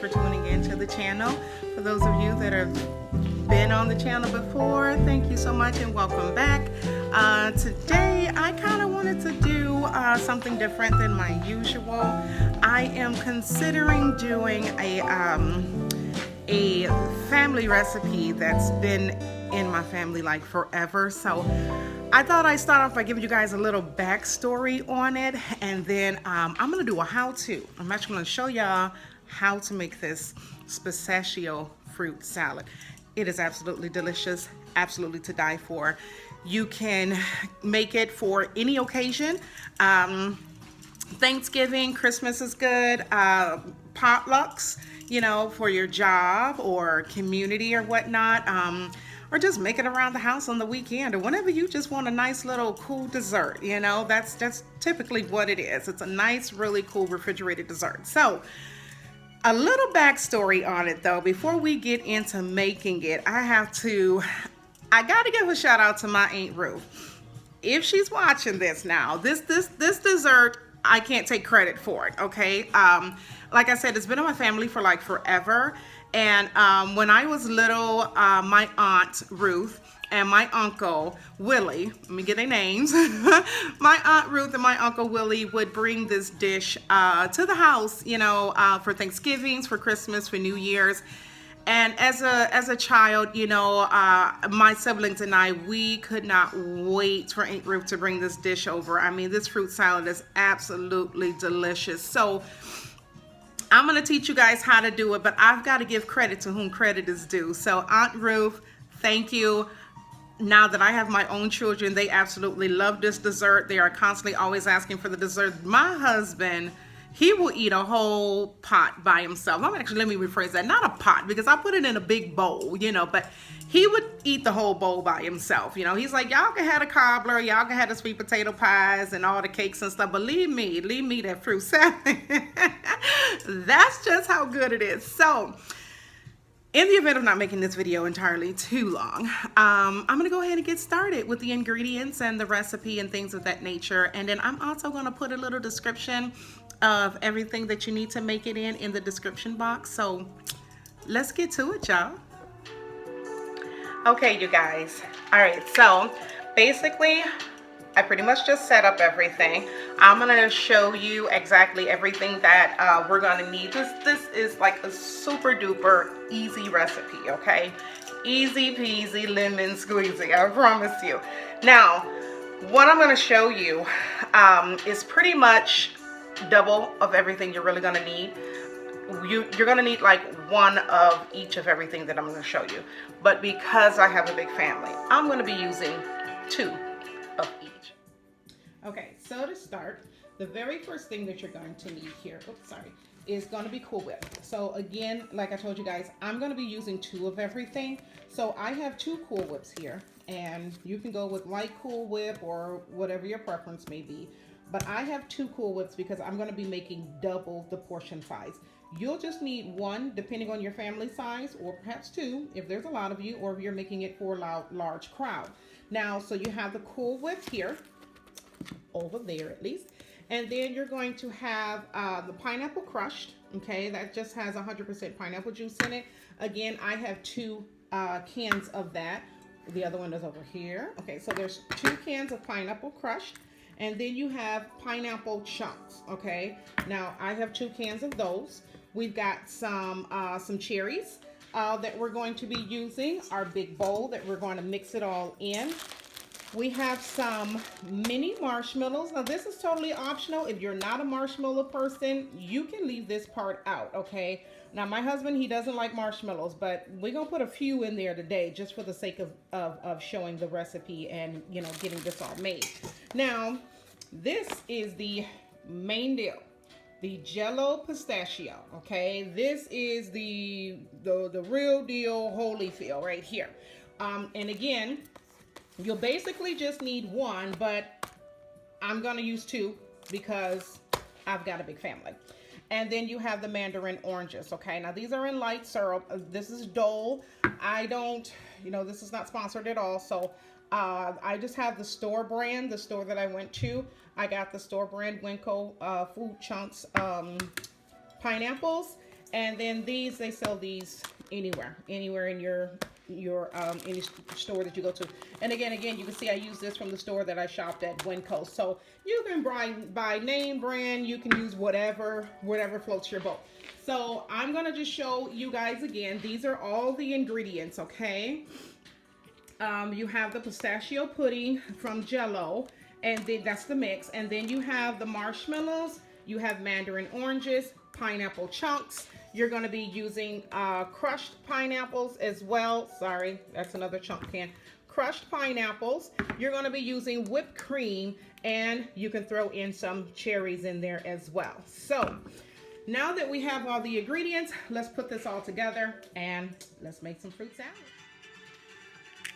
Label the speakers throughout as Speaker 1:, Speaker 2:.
Speaker 1: for tuning into the channel. For those of you that have been on the channel before, thank you so much and welcome back. Today I kind of wanted to do something different than my usual. I am considering doing a family recipe that's been in my family like forever. So I thought I'd start off by giving you guys a little backstory on it, and then I'm gonna do a how-to. I'm actually gonna show y'all how to make this pistachio fruit salad. It is absolutely delicious, absolutely to die for. You can make it for any occasion. Thanksgiving, Christmas is good, potlucks, you know, for your job or community or whatnot, or just make it around the house on the weekend or whenever you just want a nice little cool dessert. You know, that's typically what it is. It's a nice, really cool refrigerated dessert. So a little backstory on it though, before we get into making it, I gotta give a shout out to my Aunt Ruth. If she's watching this now, this dessert, I can't take credit for it, okay? Like I said, it's been in my family for like forever. And when I was little, my Aunt Ruth and my Uncle Willie, let me get their names. My Aunt Ruth and my Uncle Willie would bring this dish to the house, you know, for Thanksgivings, for Christmas, for New Year's. And as a child, you know, my siblings and I, we could not wait for Aunt Ruth to bring this dish over. I mean, this fruit salad is absolutely delicious. So I'm going to teach you guys how to do it, but I've got to give credit to whom credit is due. So Aunt Ruth, thank you. Now that I have my own children, they absolutely love this dessert. They are constantly always asking for the dessert. My husband, he will eat a whole pot by himself. Let me rephrase that. Not a pot, because I put it in a big bowl, you know, but he would eat the whole bowl by himself. You know, he's like, y'all can have a cobbler, y'all can have the sweet potato pies and all the cakes and stuff, but leave me that fruit salad. That's just how good it is. So in the event of not making this video entirely too long, I'm gonna go ahead and get started with the ingredients and the recipe and things of that nature. And then I'm also gonna put a little description of everything that you need to make it in the description box. So let's get to it, y'all. Okay, you guys. All right, so basically I pretty much just set up everything. I'm gonna show you exactly everything that we're gonna need. This is like a super duper easy recipe, okay? Easy peasy lemon squeezy, I promise you. Now, what I'm gonna show you is pretty much double of everything you're really gonna need. You're gonna need like one of each of everything that I'm gonna show you. But because I have a big family, I'm gonna be using 2 of each. Okay, so to start, the very first thing that you're going to need here, is going to be Cool Whip. So again, like I told you guys, I'm going to be using 2 of everything. So I have 2 Cool Whips here, and you can go with light Cool Whip or whatever your preference may be. But I have 2 Cool Whips because I'm going to be making double the portion size. You'll just need 1 depending on your family size, or perhaps 2 if there's a lot of you, or if you're making it for a large crowd. Now, so you have the Cool Whip here, over there at least, and then you're going to have the pineapple crushed. Okay, that just has 100% pineapple juice in it. Again, I have 2 cans of that. The other one is over here. Okay, so there's 2 cans of pineapple crushed, and then you have pineapple chunks. Okay, now I have 2 cans of those. We've got some cherries that we're going to be using, our big bowl that we're going to mix it all in. We have some mini marshmallows. Now this is totally optional. If you're not a marshmallow person, you can leave this part out, okay? Now my husband, he doesn't like marshmallows, but we're gonna put a few in there today just for the sake of showing the recipe and, you know, getting this all made. Now, this is the main deal. The Jello Pistachio, okay? This is the real deal Holyfield right here. And again, you'll basically just need 1, but I'm gonna use 2 because I've got a big family. And then you have the mandarin oranges, okay? Now these are in light syrup. This is Dole. I don't, you know, this is not sponsored at all. So I just have the store brand, the store that I went to. I got the store brand Winco Food Chunks pineapples. And then these, they sell these anywhere in your any store that you go to. And again, you can see I use this from the store that I shopped at Winco. So you can buy name brand, you can use whatever floats your boat. So I'm gonna just show you guys again. These are all the ingredients, okay? You have the pistachio pudding from Jell-O, and then that's the mix. And then you have the marshmallows, you have mandarin oranges, pineapple chunks. You're going to be using crushed pineapples as well. Sorry, that's another chunk can. Crushed pineapples. You're going to be using whipped cream, and you can throw in some cherries in there as well. So now that we have all the ingredients, let's put this all together and let's make some fruit salad.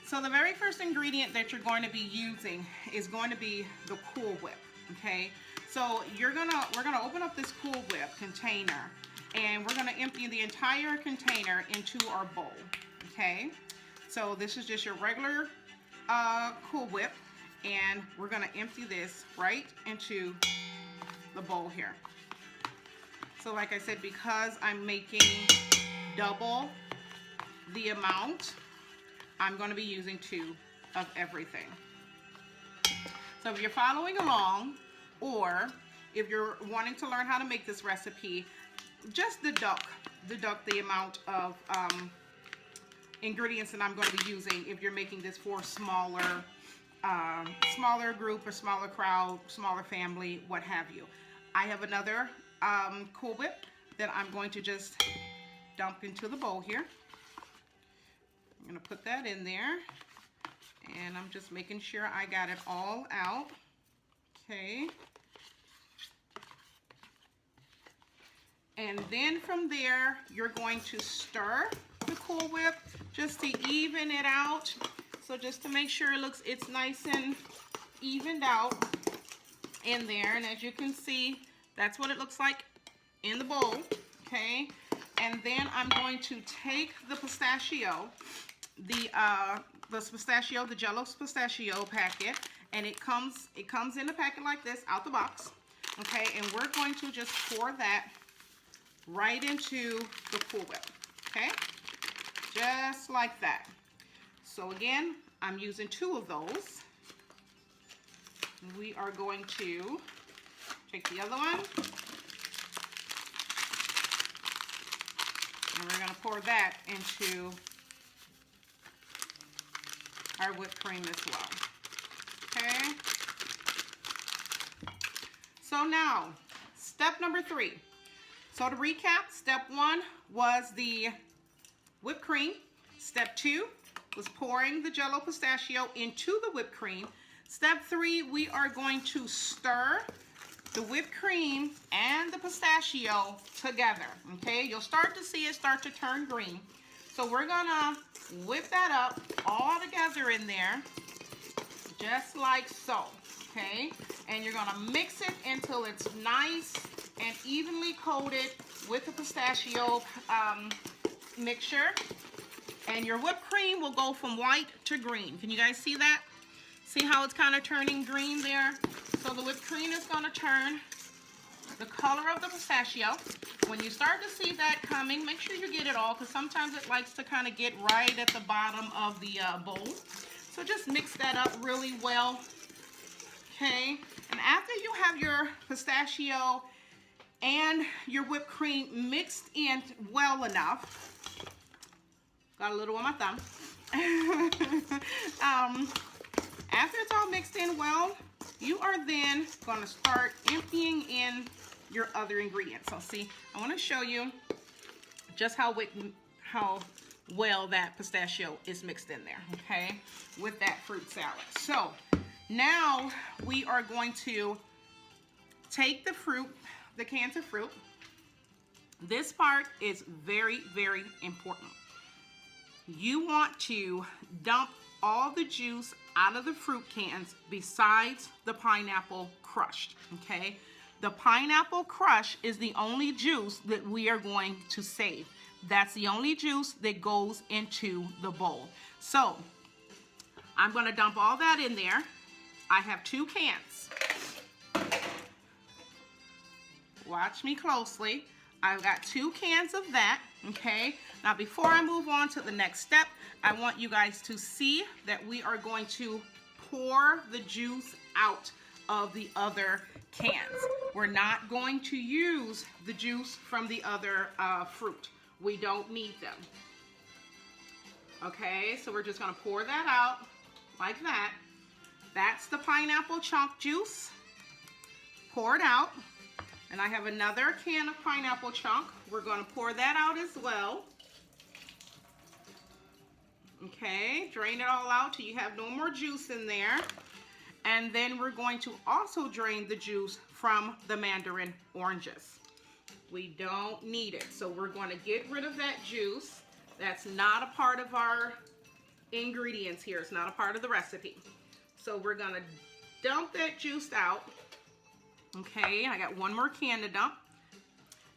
Speaker 1: So the very first ingredient that you're going to be using is going to be the Cool Whip, okay? So we're gonna open up this Cool Whip container, and we're gonna empty the entire container into our bowl, okay? So this is just your regular Cool Whip, and we're gonna empty this right into the bowl here. So like I said, because I'm making double the amount, I'm going to be using 2 of everything. So if you're following along, or if you're wanting to learn how to make this recipe, just deduct the amount of ingredients that I'm going to be using if you're making this for smaller group or smaller crowd, smaller family, what have you. I have another Cool Whip that I'm going to just dump into the bowl here. I'm going to put that in there, and I'm just making sure I got it all out. Okay. And then from there, you're going to stir the Cool Whip just to even it out. So just to make sure it's nice and evened out in there. And as you can see, that's what it looks like in the bowl. Okay. And then I'm going to take the pistachio, the pistachio, the Jell-O pistachio packet, and it comes in a packet like this out the box, okay? And we're going to just pour that right into the Cool Whip, okay? Just like that. So again, I'm using 2 of those. We are going to take the other one, and we're going to pour that into our whipped cream as well. Okay. So now, step number 3. So to recap, step 1 was the whipped cream. Step 2 was pouring the Jell-O pistachio into the whipped cream. Step 3, we are going to stir the whipped cream and the pistachio together. Okay, you'll start to see it start to turn green. So we're gonna whip that up all together in there, just like so, okay? And you're gonna mix it until it's nice and evenly coated with the pistachio mixture. And your whipped cream will go from white to green. Can you guys see that? See how it's kind of turning green there? So the whipped cream is gonna turn the color of the pistachio. When you start to see that coming, make sure you get it all, because sometimes it likes to kind of get right at the bottom of the bowl. So just mix that up really well, okay? And after you have your pistachio and your whipped cream mixed in well enough, got a little on my thumb. After it's all mixed in well, you are then going to start emptying in your other ingredients. So see, I want to show you just how well that pistachio is mixed in there, okay, with that fruit salad. So now we are going to take the fruit, the cans of fruit. This part is very, very important. You want to dump all the juice out of the fruit cans besides the pineapple crushed, okay? The pineapple crush is the only juice that we are going to save. That's the only juice that goes into the bowl. So I'm going to dump all that in there. I have 2 cans. Watch me closely. I've got 2 cans of that, okay? Now before I move on to the next step, I want you guys to see that we are going to pour the juice out of the other cans. We're not going to use the juice from the other fruit. We don't need them. Okay, so we're just gonna pour that out like that. That's the pineapple chunk juice. Pour it out. And I have another can of pineapple chunk. We're gonna pour that out as well. Okay, drain it all out till you have no more juice in there. And then we're going to also drain the juice from the mandarin oranges. We don't need it, so we're going to get rid of that juice. That's not a part of our ingredients here. It's not a part of the recipe. So we're going to dump that juice out. Okay, I got 1 more can to dump.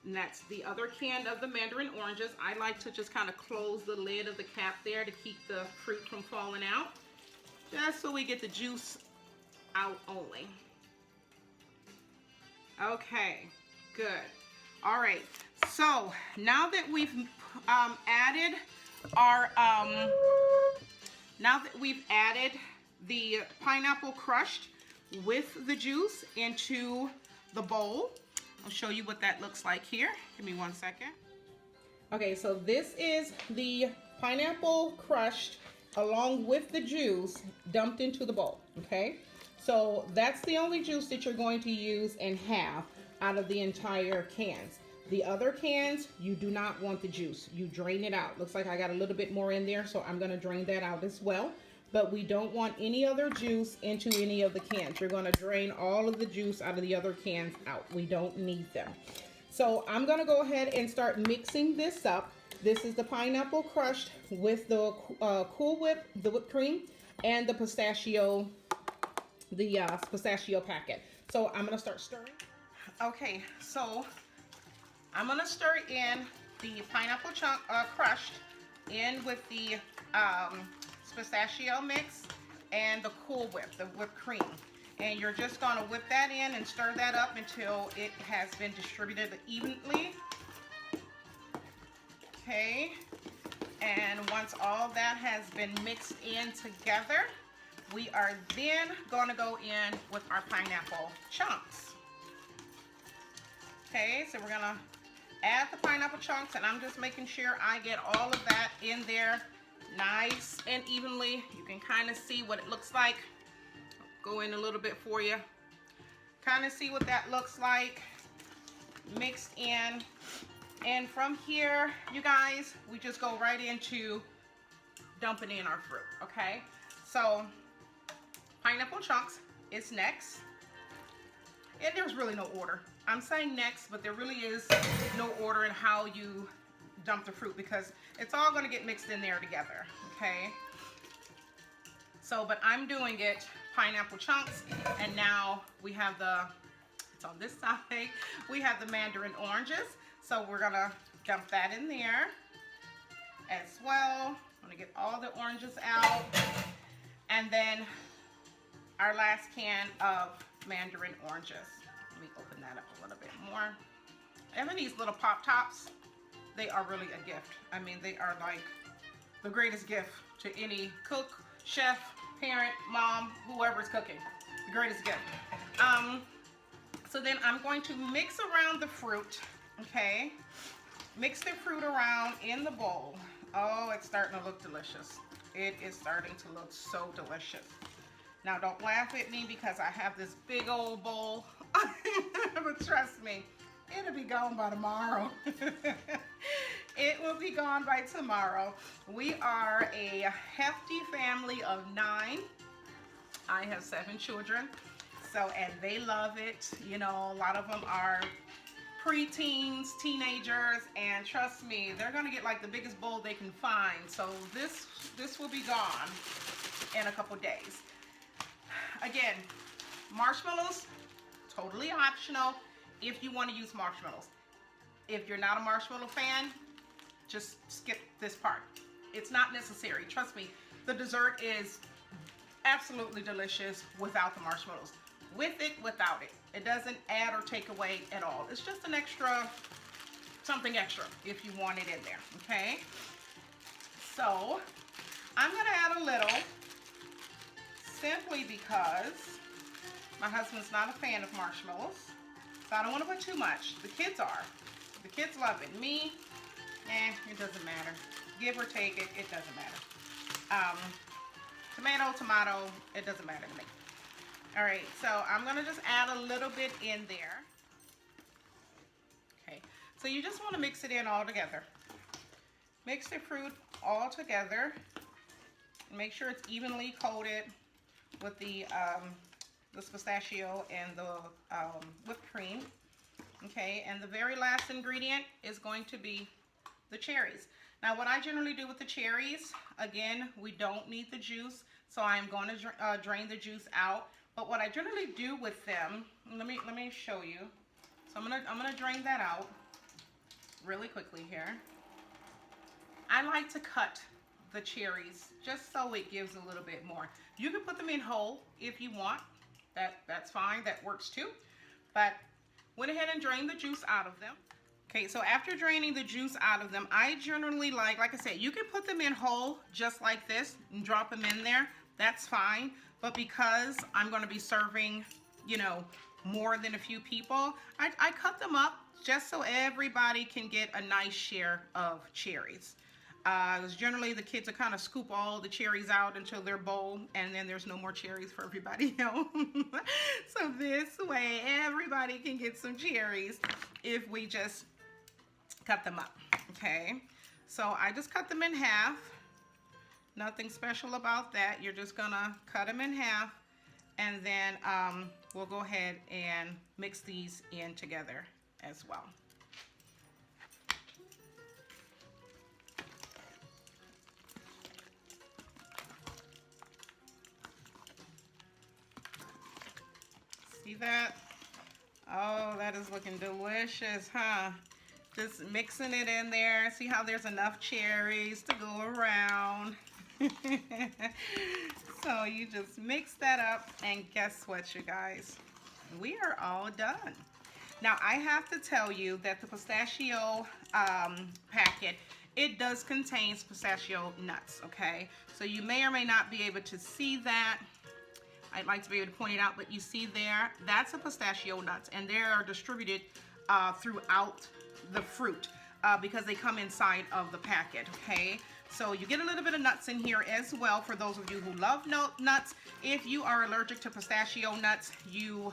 Speaker 1: And that's the other can of the mandarin oranges. I like to just kind of close the lid of the cap there to keep the fruit from falling out. Just so we get the juice out only. Okay, good. All right, so now that we've added our the pineapple crushed with the juice into the bowl, I'll show you what that looks like here. Give me 1 second. Okay, so this is the pineapple crushed along with the juice dumped into the bowl, okay? So that's the only juice that you're going to use and have out of the entire cans. The other cans, you do not want the juice. You drain it out. Looks like I got a little bit more in there, so I'm gonna drain that out as well. But we don't want any other juice into any of the cans. You're gonna drain all of the juice out of the other cans out. We don't need them. So I'm gonna go ahead and start mixing this up. This is the pineapple crushed with the Cool Whip, the whipped cream, and the pistachio, pistachio packet. So I'm gonna start stirring. Okay, so I'm gonna stir in the pineapple chunk crushed in with the pistachio mix and the Cool Whip, the whipped cream. And you're just gonna whip that in and stir that up until it has been distributed evenly. Okay, and once all that has been mixed in together, we are then gonna go in with our pineapple chunks. Okay, so we're gonna add the pineapple chunks, and I'm just making sure I get all of that in there nice and evenly. You can kind of see what it looks like. Go in a little bit for you. Kind of see what that looks like mixed in. And from here, you guys, we just go right into dumping in our fruit, okay? So pineapple chunks is next. And there's really no order. I'm saying next, but there really is no order in how you dump the fruit because it's all gonna get mixed in there together, okay? So, but I'm doing it pineapple chunks, and now we have it's on this side, we have the mandarin oranges. So we're gonna dump that in there as well. I'm gonna get all the oranges out. And then our last can of mandarin oranges. Let me open that up a little bit more. And then these little pop tops, they are really a gift. I mean, they are like the greatest gift to any cook, chef, parent, mom, whoever's cooking. The greatest gift. So then I'm going to mix around the fruit, okay? Mix the fruit around in the bowl. Oh, it's starting to look delicious. It is starting to look so delicious. Now don't laugh at me because I have this big old bowl, but trust me, it'll be gone by tomorrow. It will be gone by tomorrow. We are a hefty family of 9. I have 7 children, and they love it. You know, a lot of them are preteens, teenagers, and trust me, they're gonna get like the biggest bowl they can find. So this will be gone in a couple days. Again, marshmallows, totally optional if you want to use marshmallows. If you're not a marshmallow fan, just skip this part. It's not necessary. Trust me, the dessert is absolutely delicious without the marshmallows. With it, without it. It doesn't add or take away at all. It's just an extra something extra if you want it in there, okay? So I'm gonna add a little, simply because my husband's not a fan of marshmallows. So I don't want to put too much. The kids are. The kids love it. Me, it doesn't matter. Give or take it, it doesn't matter. Tomato, it doesn't matter to me. All right, so I'm gonna just add a little bit in there. Okay, so you just want to mix it in all together. Mix the fruit all together. Make sure it's evenly coated with the pistachio and the whipped cream. Okay, and the very last ingredient is going to be the cherries. Now, what I generally do with the cherries, again, we don't need the juice, so I'm going to drain the juice out. But what I generally do with them, let me show you. So I'm gonna drain that out really quickly here. I like to cut the cherries just so it gives a little bit more. You can put them in whole if you want. That's fine, that works too. But went ahead and drained the juice out of them. Okay, so after draining the juice out of them, I generally like I said, you can put them in whole just like this and drop them in there. That's fine. But because I'm going to be serving, you know, more than a few people, I cut them up just so everybody can get a nice share of cherries. Because generally the kids will kind of scoop all the cherries out into their bowl, and then there's no more cherries for everybody else. So this way everybody can get some cherries if we just cut them up. Okay, so I just cut them in half. Nothing special about that. You're just gonna cut them in half, and then we'll go ahead and mix these in together as well. See that? Oh, that is looking delicious, huh? Just mixing it in there. See how there's enough cherries to go around. So you just mix that up, and guess what, you guys? We are all done. Now, I have to tell you that the pistachio packet, it does contain pistachio nuts, okay? So you may or may not be able to see that. I'd like to be able to point it out, but you see there, that's a pistachio nuts, and they are distributed throughout the fruit because they come inside of the packet, okay? So you get a little bit of nuts in here as well for those of you who love nuts. If you are allergic to pistachio nuts, you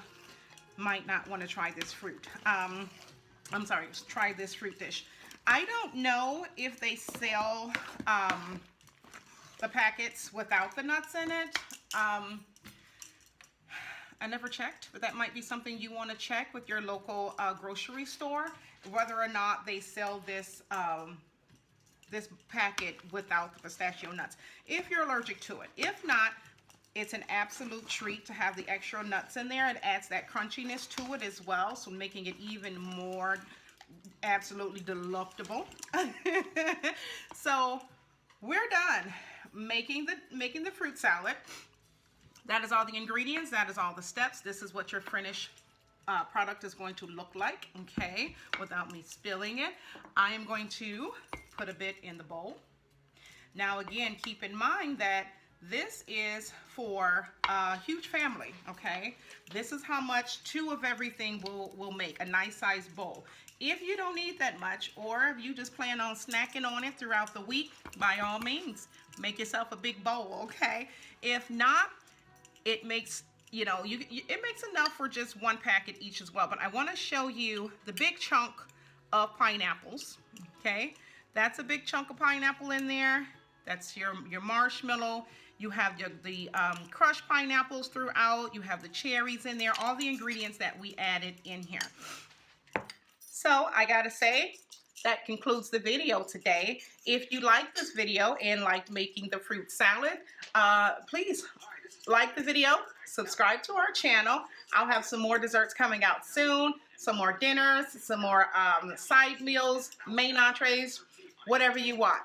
Speaker 1: might not want to try this fruit. Try this fruit dish. I don't know if they sell the packets without the nuts in it. I never checked, but that might be something you want to check with your local grocery store, whether or not they sell this this packet without the pistachio nuts, if you're allergic to it. If not, it's an absolute treat to have the extra nuts in there. It adds that crunchiness to it as well, so making it even more absolutely delectable. So we're done making the fruit salad. That is all the ingredients. That is all the steps. This is what your finished product is going to look like, okay, without me spilling it. I am going to put a bit in the bowl. Now, again, keep in mind that this is for a huge family, okay? This is how much 2 of everything will make, a nice size bowl. If you don't need that much, or if you just plan on snacking on it throughout the week, by all means, make yourself a big bowl, okay? If not, it makes, you know, it makes enough for just 1 packet each as well. But I want to show you the big chunk of pineapples, okay? That's a big chunk of pineapple in there. That's your marshmallow. You have the crushed pineapples throughout. You have the cherries in there, all the ingredients that we added in here. So I gotta say, that concludes the video today. If you like this video and like making the fruit salad, please like the video, subscribe to our channel. I'll have some more desserts coming out soon, some more dinners, some more side meals, main entrees, whatever you want.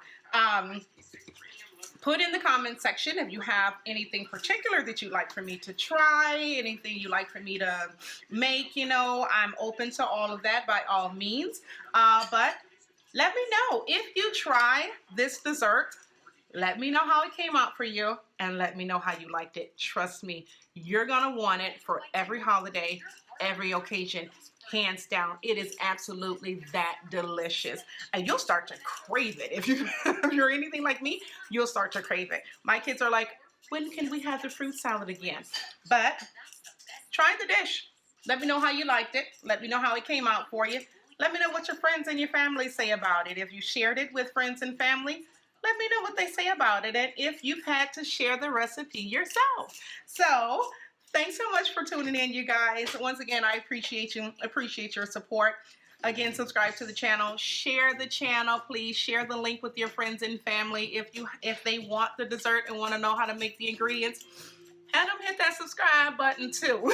Speaker 1: Put in the comment section if you have anything particular that you'd like for me to try, anything you'd like for me to make. You know, I'm open to all of that by all means. But let me know if you try this dessert. Let me know how it came out for you and let me know how you liked it. Trust me, you're gonna want it for every holiday, every occasion, hands down. It is absolutely that delicious. And you'll start to crave it. If you're anything like me, you'll start to crave it. My kids are like, when can we have the fruit salad again? But try the dish. Let me know how you liked it. Let me know how it came out for you. Let me know what your friends and your family say about it. If you shared it with friends and family, let me know what they say about it. And if you've had to share the recipe yourself. So thanks so much for tuning in, you guys. Once again, I appreciate you, appreciate your support. Again, subscribe to the channel, share the channel, please share the link with your friends and family if they want the dessert and want to know how to make the ingredients. And hit that subscribe button too.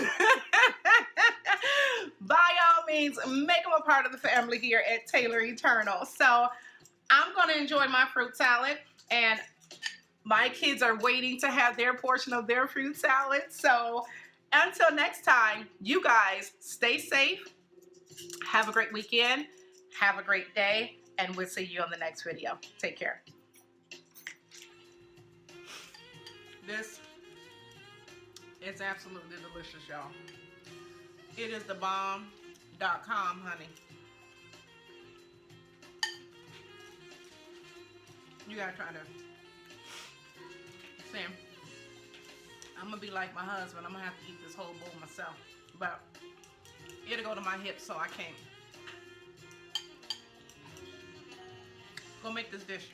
Speaker 1: By all means, make them a part of the family here at Taylor Eternal. So I'm going to enjoy my fruit salad, and my kids are waiting to have their portion of their fruit salad. So until next time, you guys stay safe. Have a great weekend. Have a great day, and we'll see you on the next video. Take care. This is absolutely delicious, y'all. It is the bomb.com, honey. You gotta try this. See, I'm gonna be like my husband. I'm gonna have to eat this whole bowl myself. But it'll go to my hips, so I can't. Go make this dish.